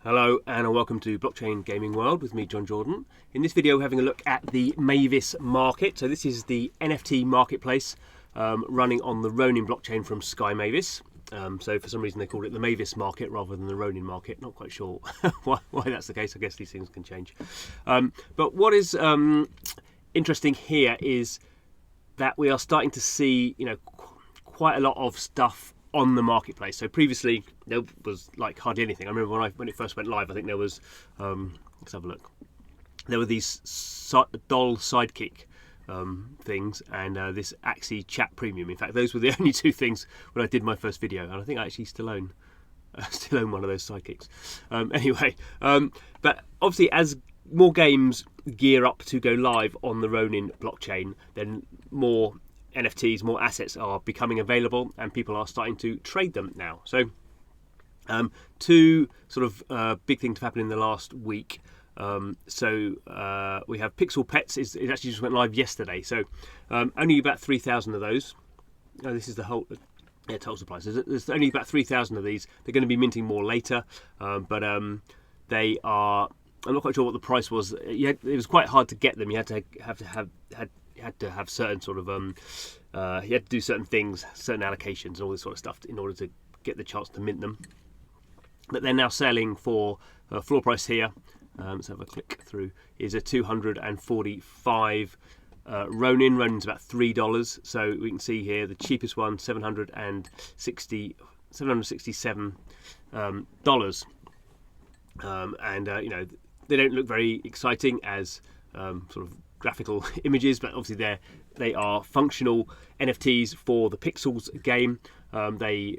Hello and welcome to Blockchain Gaming World with me, John Jordan. In this video, we're having a look at the MAVIS Market. So this is the NFT marketplace running on the Ronin blockchain from Sky Mavis. So for some reason they called it the MAVIS Market rather than the Ronin Market. Not quite sure why that's the case. I guess these things can change. But what is interesting here is that we are starting to see, quite a lot of stuff on the marketplace. So previously there was like hardly anything. I remember when it first went live, I think there was let's have a look. There were these doll sidekick things and this Axie Chat Premium. In fact, those were the only two things when I did my first video, and I think I actually still own one of those sidekicks. But obviously as more games gear up to go live on the Ronin blockchain, then more NFTs, more assets are becoming available and people are starting to trade them now. So two sort of big things have happened in the last week. We have Pixel Pets, it actually just went live yesterday. So only about 3,000 of those. This is the whole total supply. So there's only about 3,000 of these. They're going to be minting more later, but they are. I'm not quite sure what the price was. It was quite hard to get them. You had to have certain sort of you had to do certain things, certain allocations, and all this sort of stuff in order to get the chance to mint them. But they're now selling for floor price here. Let's have a click through. Is a 245 Ronin. Ronin's about $3. So we can see here the cheapest one, $767. They don't look very exciting as sort of graphical images, but obviously they are functional NFTs for the Pixels game. They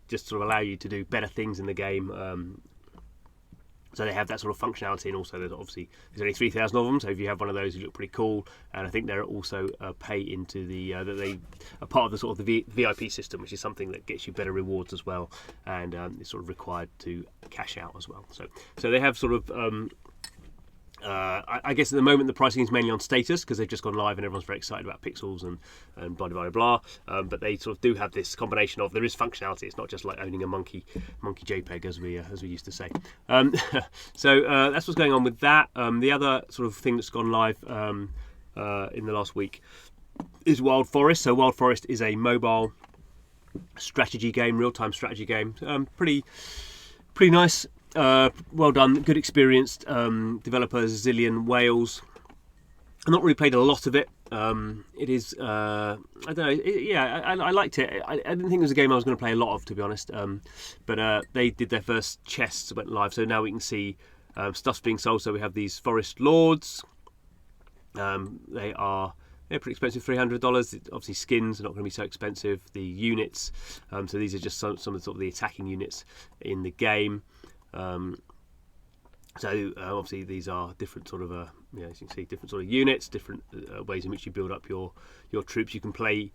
just sort of allow you to do better things in the game. So they have that sort of functionality, and also there's only 3,000 of them. So if you have one of those, you look pretty cool. And I think they're also pay into the that they are part of the sort of the VIP system, which is something that gets you better rewards as well, and it's sort of required to cash out as well. So they have sort of. I guess at the moment the pricing is mainly on status because they've just gone live and everyone's very excited about Pixels and blah blah blah. But they sort of do have this combination of there is functionality. It's not just like owning a monkey JPEG as we used to say. So that's what's going on with that. The other sort of thing that's gone live in the last week is Wild Forest. So Wild Forest is a mobile strategy game, real-time strategy game. Pretty nice. Well done, good experienced developers, Zillion Wales. I've not really played a lot of it. It is, I don't know, I liked it. I didn't think it was a game I was going to play a lot of, to be honest. But they did their first chests, went live, so now we can see stuff's being sold. So we have these Forest Lords. They're pretty expensive, $300. Obviously, skins are not going to be so expensive. The units, so these are just some of the sort of the attacking units in the game. Obviously these are different sort of as you can see, different sort of units, different ways in which you build up your troops. You can play.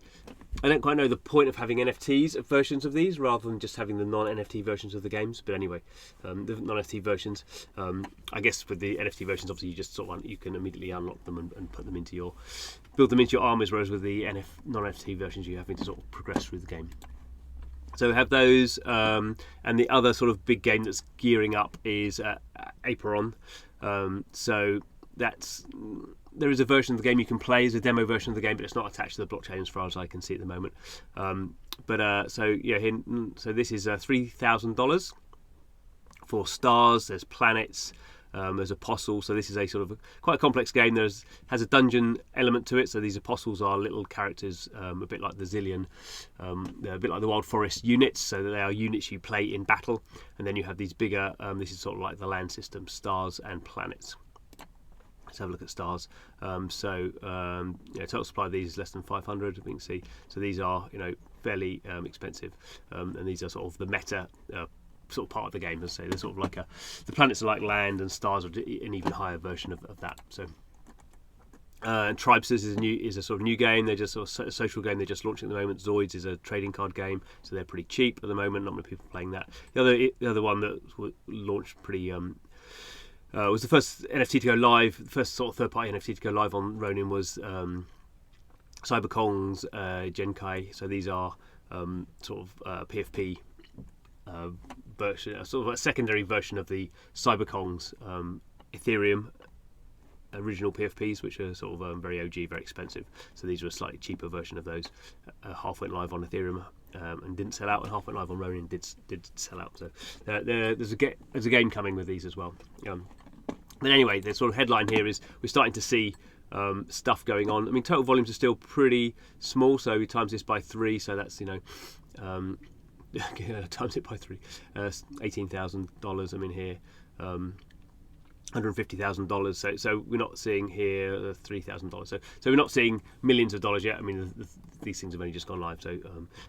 I don't quite know the point of having NFTs versions of these rather than just having the non-NFT versions of the games. But anyway, the non-NFT versions. I guess with the NFT versions, obviously you just you can immediately unlock them and put them build them into your armies. Whereas with the non-NFT versions, you're having to sort of progress through the game. So we have those, and the other sort of big game that's gearing up is Aperon. So there is a version of the game you can play, as a demo version of the game, but it's not attached to the blockchain as far as I can see at the moment. So this is $3,000 for stars. There's planets. There's apostles, so this is a sort of quite a complex game. Has a dungeon element to it, so these apostles are little characters, a bit like the Zillion, a bit like the Wild Forest units, so they are units you play in battle, and then you have these bigger, this is sort of like the land system, stars and planets. Let's have a look at stars. Total supply of these is less than 500, we can see. So these are, fairly expensive, and these are sort of the meta sort of part of the game. As I say, they're sort of like the planets are like land, and stars are an even higher version of that. So, and Tribesters is a sort of new game. They're just sort of a social game. They're just launching at the moment. Zoids is a trading card game, so they're pretty cheap at the moment. Not many people playing that. The other one that launched pretty was the first NFT to go live. The first sort of third-party NFT to go live on Ronin was Cyberkong's Genkai. So these are sort of PFP version, sort of a secondary version of the Cyberkong's Ethereum original PFPs, which are sort of very OG, very expensive. So these are a slightly cheaper version of those. Half went live on Ethereum and didn't sell out, and half went live on Ronin and did sell out. So there's a game coming with these as well. But anyway, the sort of headline here is we're starting to see stuff going on. I mean, total volumes are still pretty small, so we times this by 3, so that's, you know, times it by 3, $18,000. I mean here, $150,000. So we're not seeing here $3,000. So we're not seeing millions of dollars yet. I mean, these things have only just gone live. So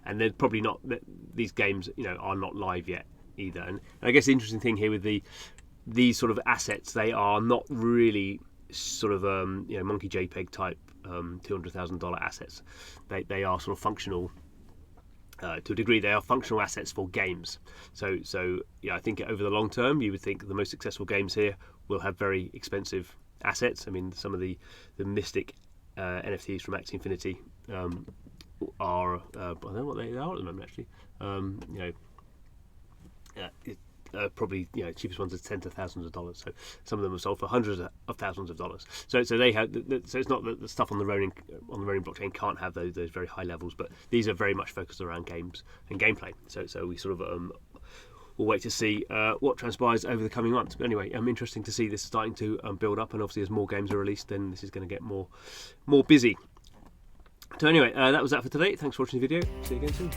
and they're probably not. These games, you know, are not live yet either. And I guess the interesting thing here with these sort of assets, they are not really sort of you know, monkey JPEG type $200,000 assets. They are sort of functional. To a degree, they are functional assets for games. So yeah, I think over the long term, you would think the most successful games here will have very expensive assets. I mean, some of the Mystic NFTs from Axie Infinity are I don't know what they are at the moment actually. You know, probably, you know, cheapest ones are tens of thousands of dollars. So some of them are sold for hundreds of thousands of dollars. So they have. So it's not that the stuff on the Ronin blockchain can't have those very high levels, but these are very much focused around games and gameplay. So we sort of we'll wait to see what transpires over the coming months. But anyway, interesting to see this starting to build up, and obviously as more games are released, then this is going to get more busy. So anyway, that was that for today. Thanks for watching the video. See you again soon.